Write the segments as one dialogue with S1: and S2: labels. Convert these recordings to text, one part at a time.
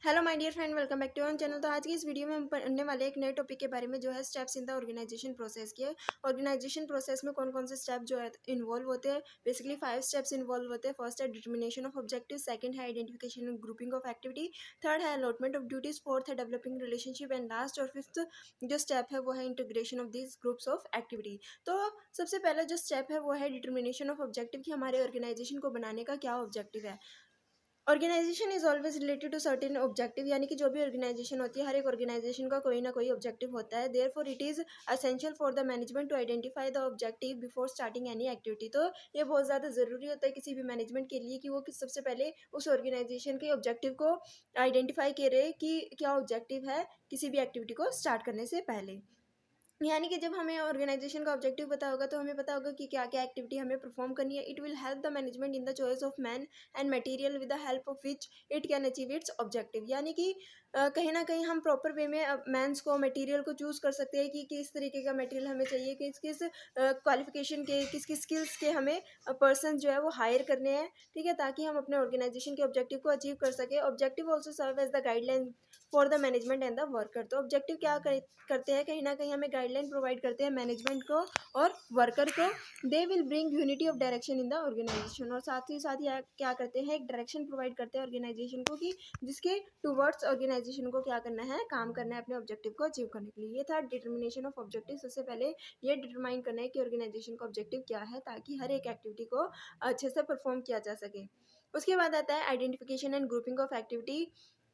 S1: Hello my dear friend, welcome back to our channel. तो आज की इस वीडियो में हम पढ़ने वाले एक नए टॉपिक के बारे में, जो है steps in the organisation process के। ऑर्गेनाइजेशन प्रोसेस में कौन कौन से स्टेप जो है इन्वॉल्व होते हैं। बेसिकली 5 स्टेप्स इन्वॉल्व होते हैं। फर्स्ट है डिटर्मिनेशन ऑफ ऑब्जेक्टिव, सेकंड है identification and grouping of activity, third है अलॉटमेंट ऑफ ड्यूटीज, फोर्थ है डेवलपिंग रिलेशनशिप एंड लास्ट और फिफ्थ जो स्टेप है वो है integration of these groups of activity. तो सबसे पहला जो स्टेप है वो है डिटर्मिनेशन ऑफ ऑब्जेक्टिव कि हमारे ऑर्गेनाइजेशन को बनाने का क्या ऑब्जेक्टिव है। Organisation is always related to certain objective, यानी कि जो भी ऑर्गेनाइजेशन होती है, हर एक ऑर्गेनाइजेशन का कोई ना कोई ऑब्जेक्टिव होता है। Therefore it is essential for the management to identify the objective before starting any activity. तो ये बहुत ज़्यादा ज़रूरी होता है किसी भी मैनेजमेंट के लिए कि वो सबसे पहले उस ऑर्गेनाइजेशन के ऑब्जेक्टिव को आइडेंटिफाई करे कि क्या ऑब्जेक्टिव है किसी भी एक्टिविटी को स्टार्ट करने से पहले। यानी कि जब हमें ऑर्गेनाइजेशन का ऑब्जेक्टिव पता होगा तो हमें पता होगा कि क्या क्या एक्टिविटी हमें परफॉर्म करनी है। It will help the management in the choice of man and material with the help of which it can achieve it's objective. यानी कि कहीं ना कहीं हम प्रॉपर वे में मैंस को मटेरियल को चूज़ कर सकते हैं कि किस तरीके का मटेरियल हमें चाहिए, किस किस क्वालिफिकेशन के, किस किस स्किल्स के हमें पर्सन जो है वो हायर करने हैं। ठीक है, ताकि हम अपने ऑर्गेनाइजेशन के ऑब्जेक्टिव को अचीव कर सके। Objective also serve as the guideline for the management and the worker. तो ऑब्जेक्टिव क्या करते हैं, कहीं ना कहीं हमें गाइडलाइन प्रोवाइड करते हैं मैनेजमेंट को और वर्कर को। They will bring unity of direction in the organisation, और साथ ही क्या करते हैं, एक डायरेक्शन प्रोवाइड करते हैं ऑर्गेनाइजेशन को कि जिसके टूवर्ड्स ऑर्गेनाइजेशन को क्या करना है, काम करना है अपने ऑब्जेक्टिव को अचीव करने के लिए। ये था डिटर्मिनेशन ऑफ ऑब्जेक्टिव। सबसे पहले ये डिटरमाइन करना है कि ऑर्गेनाइजेशन का ऑब्जेक्टिव क्या है, ताकि हर एक एक्टिविटी को अच्छे से परफॉर्म किया जा सके। उसके बाद आता है identification and grouping of activity.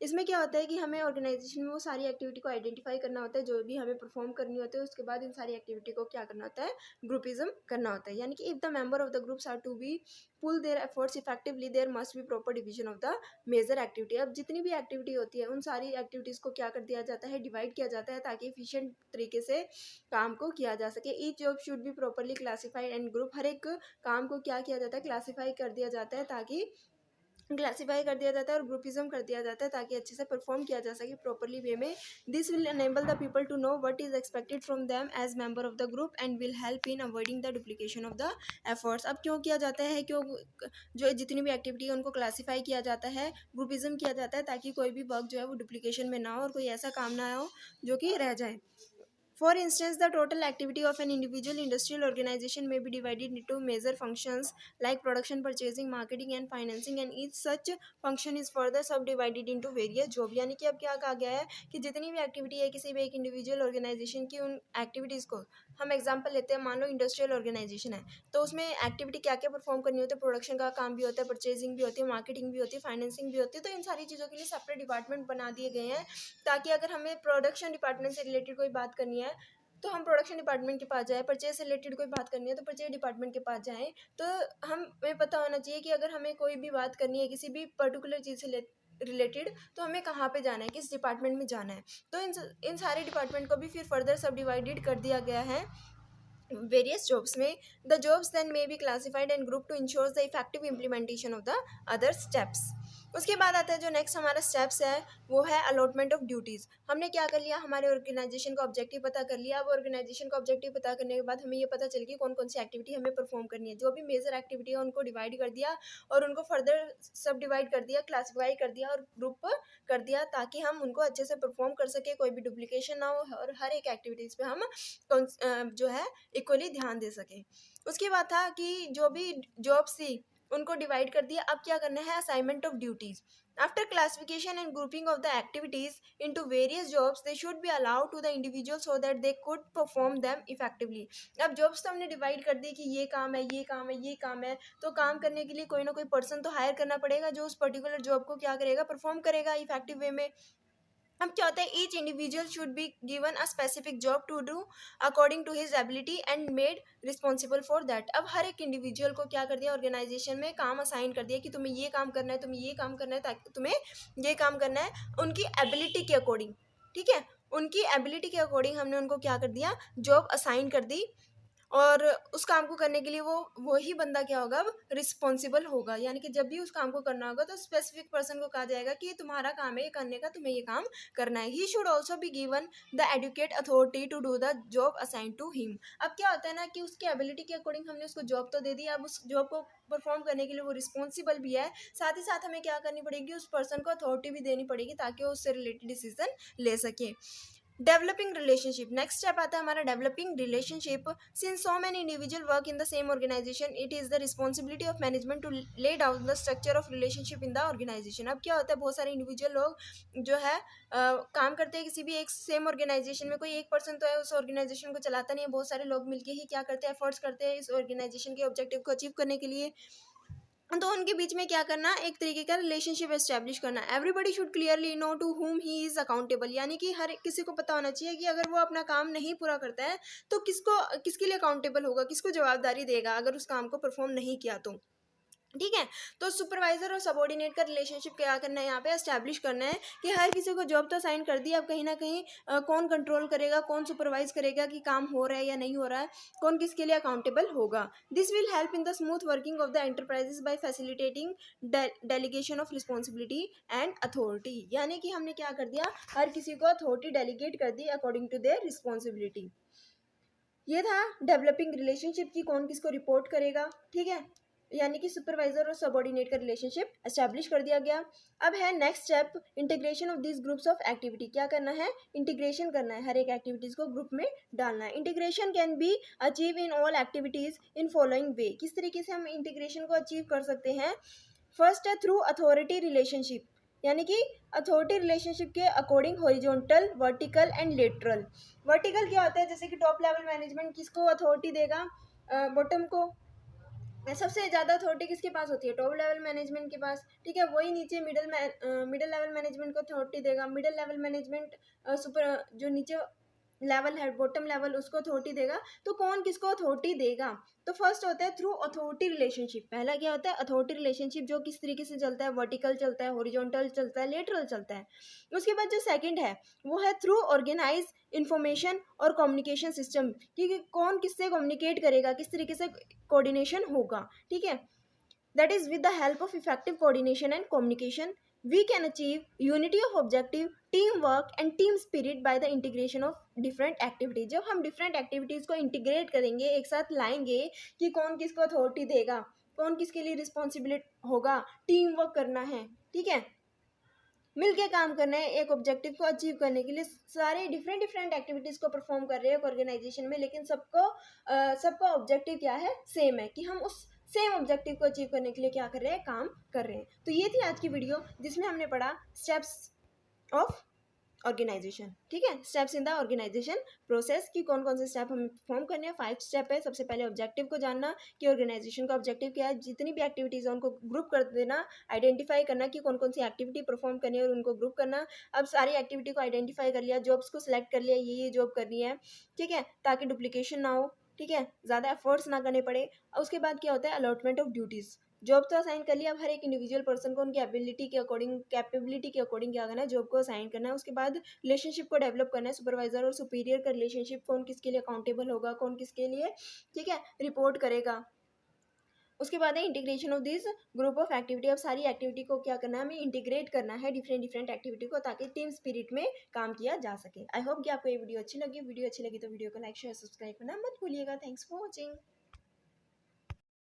S1: इसमें क्या होता है कि हमें ऑर्गेनाइजेशन में वो सारी एक्टिविटी को आइडेंटिफाई करना होता है जो भी हमें परफॉर्म करनी होती है। उसके बाद इन सारी एक्टिविटी को क्या करना होता है, ग्रुपिज्म करना होता है। यानी कि if the member of the groups are to be pull their efforts effectively, there must be proper division of the major activity. अब जितनी भी एक्टिविटी होती है उन सारी एक्टिविटीज़ को क्या कर दिया जाता है, डिवाइड किया जाता है, ताकि एफिशिएंट तरीके से काम को किया जा सके। Each job should be properly classified and group. हर एक काम को क्या किया जाता है, क्लासीफाई कर दिया जाता है, ताकि क्लासीफाई कर दिया जाता है और ग्रुपिज्म कर दिया जाता है, ताकि अच्छे से परफॉर्म किया जा सके प्रॉपरली वे में। This will enable the people to know what is expected from them as member of the group and will help in avoiding the duplication of the efforts. अब क्यों किया जाता है, क्यों जो जितनी भी एक्टिविटी है उनको क्लासीफाई किया जाता है, ग्रुपिज्म किया जाता है, ताकि कोई भी वर्क जो है वो डुप्लीकेशन में ना हो और कोई ऐसा काम ना हो जो कि रह जाए। For instance, the total activity of an individual industrial organization may be divided into major functions like production, purchasing, marketing and financing, and each such function is further subdivided into various job। यानी कि अब क्या कहा गया है कि जितनी भी एक्टिविटी है किसी भी एक इंडिविजुअल ऑर्गेनाइजेशन की, उन एक्टिविटीज़ को हम एग्जांपल लेते हैं। मान लो इंडस्ट्रियल ऑर्गेनाइजेशन है तो उसमें एक्टिविटी क्या क्या परफॉर्म करनी होती है, प्रोडक्शन का काम भी होता है, परचेजिंग भी होती है, मार्केटिंग भी होती है, फाइनेंसिंग भी होती है। तो इन सारी चीज़ों के लिए सेपरेट डिपार्टमेंट बना दिए गए हैं, ताकि अगर हमें प्रोडक्शन डिपार्टमेंट से रिलेटेड कोई बात करनी है तो हम प्रोडक्शन डिपार्टमेंट के पास जाए, परचेज से रिलेटेड कोई बात करनी है तो परचेज डिपार्टमेंट के पास जाएं। तो हमें पता होना चाहिए कि अगर हमें कोई भी बात करनी है किसी भी पर्टिकुलर चीज़ से रिलेटेड, तो हमें कहाँ पे जाना है, किस डिपार्टमेंट में जाना है। तो इन सारे डिपार्टमेंट को भी फिर फर्दर सब डिवाइडेड कर दिया गया है वेरियस जॉब्स में। The jobs then may be classified and group to ensure the effective implementation of the other steps. उसके बाद आता है जो नेक्स्ट हमारा स्टेप्स है वो है अलॉटमेंट ऑफ ड्यूटीज़। हमने क्या कर लिया, हमारे ऑर्गेनाइजेशन का ऑब्जेक्टिव पता कर लिया। अब ऑर्गेनाइजेशन का ऑब्जेक्टिव पता करने के बाद हमें ये पता चल गई कौन कौन सी एक्टिविटी हमें परफॉर्म करनी है। जो भी मेजर एक्टिविटी है उनको डिवाइड कर दिया और उनको फर्दर सब डिवाइड कर दिया, क्लासीफाई कर दिया और ग्रुप कर दिया, ताकि हम उनको अच्छे से परफॉर्म कर सके, कोई भी डुप्लीकेशन ना हो और हर एक एक्टिविटीज़ पे हम जो है इक्वली ध्यान दे सके। उसके बाद था कि जो भी जॉब्स थी उनको डिवाइड कर दिया। अब क्या करना है, assignment of duties. After classification and grouping of the activities into various jobs, they should be allowed to the individual so that they could perform them effectively. अब जॉब्स तो हमने डिवाइड कर दी कि ये काम है, ये काम है, ये काम है, तो काम करने के लिए कोई ना कोई पर्सन तो हायर करना पड़ेगा जो उस पर्टिकुलर जॉब को क्या करेगा, परफॉर्म करेगा इफेक्टिव वे में। अब क्या होता है, each individual should be given a specific job to do according to his ability and made responsible for that. अब हर एक इंडिविजुअल को क्या कर दिया, ऑर्गेनाइजेशन में काम असाइन कर दिया कि तुम्हें ये काम करना है, तुम्हें ये काम करना है, ताकि तुम्हें ये काम करना है उनकी एबिलिटी के अकॉर्डिंग। ठीक है, उनकी एबिलिटी के अकॉर्डिंग हमने उनको क्या कर दिया, जॉब असाइन कर दी। और उस काम को करने के लिए वो वही बंदा क्या होगा, अब रिस्पॉन्सिबल होगा। यानी कि जब भी उस काम को करना होगा तो स्पेसिफिक पर्सन को कहा जाएगा कि ये तुम्हारा काम है, ये करने का, तुम्हें ये काम करना है। He should also be given the adequate authority to do the job assign to him. अब क्या होता है ना कि उसकी एबिलिटी के अकॉर्डिंग हमने उसको जॉब तो दे दी, अब उस जॉब को परफॉर्म करने के लिए वो रिस्पॉन्सिबल भी है, साथ ही साथ हमें क्या करनी पड़ेगी, उस पर्सन को अथॉरिटी भी देनी पड़ेगी ताकि वो उससे रिलेटेड डिसीजन ले सके। डेवलपिंग रिलेशनशिप, नेक्स्ट स्टेप आता है हमारा developing relationship. Since so many individual work in the same organization, it is the responsibility of management to lay down the structure of relationship in the organization. अब क्या होता है, बहुत सारे individual लोग जो है काम करते हैं किसी भी एक सेम ऑर्गेनाइजेशन में, कोई एक पर्सन तो है उस ऑर्गेनाइजेशन को चलाता नहीं है, बहुत सारे लोग मिलकर ही क्या करते हैं, एफर्ट्स करते हैं इस ऑर्गेनाइजेशन के ऑब्जेक्टिव को अचीव करने के लिए। तो उनके बीच में क्या करना, एक तरीके का रिलेशनशिप एस्टेब्लिश करना। Everybody should clearly know to whom he is accountable, यानी कि हर किसी को पता होना चाहिए कि अगर वो अपना काम नहीं पूरा करता है तो किसके लिए अकाउंटेबल होगा, किसको जवाबदारी देगा अगर उस काम को परफॉर्म नहीं किया तो। ठीक है, तो सुपरवाइजर और सबॉर्डिनेट का रिलेशनशिप क्या करना है, यहाँ पे एस्टैब्लिश करना है कि हर किसी को जॉब तो साइन कर दी, अब कहीं ना कहीं कौन कंट्रोल करेगा, कौन सुपरवाइज करेगा कि काम हो रहा है या नहीं हो रहा है, कौन किसके लिए अकाउंटेबल होगा। This will help in the smooth working of the enterprises by facilitating delegation of responsibility and authority. यानी कि हमने क्या कर दिया, हर किसी को अथॉरिटी डेलीगेट कर दी अकॉर्डिंग टू देयर रिस्पॉन्सिबिलिटी। ये था डेवलपिंग रिलेशनशिप की कौन किसको रिपोर्ट करेगा। ठीक है, यानी कि सुपरवाइजर और सबऑर्डिनेट का रिलेशनशिप एस्टैब्लिश कर दिया गया। अब है next step, integration of this groups of activity. क्या करना है, इंटीग्रेशन करना है, हर एक एक्टिविटीज को ग्रुप में डालना है। Integration can be achieve in all activities in following वे। किस तरीके से हम इंटीग्रेशन को अचीव कर सकते हैं। फर्स्ट है थ्रू अथॉरिटी रिलेशनशिप, यानी कि अथॉरिटी रिलेशनशिप के according horizontal, vertical and lateral. Vertical क्या होता है, जैसे कि टॉप लेवल मैनेजमेंट किसको अथॉरिटी देगा, बॉटम को। सबसे ज़्यादा अथॉरिटी किसके पास होती है, टॉप लेवल मैनेजमेंट के पास। ठीक है, वही नीचे मिडिल लेवल मैनेजमेंट को अथॉरिटी देगा। मिडिल लेवल मैनेजमेंट सुपर जो नीचे लेवल है, बॉटम लेवल, उसको अथॉरिटी देगा। तो कौन किसको अथॉरिटी देगा, तो फर्स्ट होता है थ्रू अथॉरिटी रिलेशनशिप। पहला क्या होता है, अथॉरिटी रिलेशनशिप, जो किस तरीके से चलता है, वर्टिकल चलता है, हॉरिजॉन्टल चलता है, लेटरल चलता है। उसके बाद जो सेकंड है वो है थ्रू ऑर्गेनाइज इंफॉर्मेशन और कम्युनिकेशन सिस्टम, कि कौन किससे कम्युनिकेट करेगा, किस तरीके से कोऑर्डिनेशन होगा। ठीक है, that is with the help of effective coordination and communication we can achieve unity of objective, teamwork and team spirit by the integration of different activities। जब हम different activities को integrate करेंगे, एक साथ लाएंगे कि कौन किसको अथॉरिटी देगा, कौन किसके लिए रिस्पॉन्सिबिलिटी होगा, टीम वर्क करना है। ठीक है, मिलके काम करना है एक ऑब्जेक्टिव को अचीव करने के लिए। सारे डिफरेंट एक्टिविटीज को परफॉर्म कर रहे हैं एक ऑर्गेनाइजेशन में, लेकिन सबका ऑब्जेक्टिव क्या है, सेम है, कि हम उस सेम ऑब्जेक्टिव को अचीव करने के लिए क्या कर रहे हैं, काम कर रहे हैं। तो ये थी आज की वीडियो जिसमें हमने पढ़ा स्टेप्स ऑफ ऑर्गेनाइजेशन। ठीक है, steps in the organisation process की कौन कौन से स्टेप हमें परफॉर्म करने हैं। 5 स्टेप है। सबसे पहले ऑब्जेक्टिव को जानना कि ऑर्गेनाइजेशन का ऑब्जेक्टिव क्या है, जितनी भी एक्टिविटीज है उनको ग्रुप कर देना, आइडेंटिफाई करना कि कौन कौन सी एक्टिविटी परफॉर्म करनी है और उनको ग्रुप करना। अब सारी एक्टिविटी को आइडेंटिफाई कर लिया, जॉब्स को सिलेक्ट कर लिया, ये जॉब करनी है। ठीक है, ताकि डुप्लीकेशन ना हो, ठीक है, ज़्यादा एफर्ट्स ना करने पड़े। और उसके बाद क्या होता है, अलॉटमेंट ऑफ ड्यूटीज़। जॉब तो असाइन कर लिया, अब हर एक इंडिविजुअल पर्सन को उनकी एबिलिटी के अकॉर्डिंग, कैपेबिलिटी के अकॉर्डिंग क्या करना है, जॉब को असाइन करना है। उसके बाद रिलेशनशिप को डेवलप करना है, सुपरवाइजर और सुपीरियर का रिलेशनशिप, कौन किसके लिए अकाउंटेबल होगा, कौन किसके लिए, ठीक है, रिपोर्ट करेगा। उसके बाद है integration of this group of activity. अब सारी एक्टिविटी को क्या करना है, हमें इंटीग्रेट करना है डिफरेंट एक्टिविटी को, ताकि टीम स्पिरिट में काम किया जा सके। आई होप कि आपको ये वीडियो अच्छी लगी। वीडियो अच्छी लगी तो वीडियो को लाइक शेयर सब्सक्राइब करना मत भूलिएगा। Thanks for watching.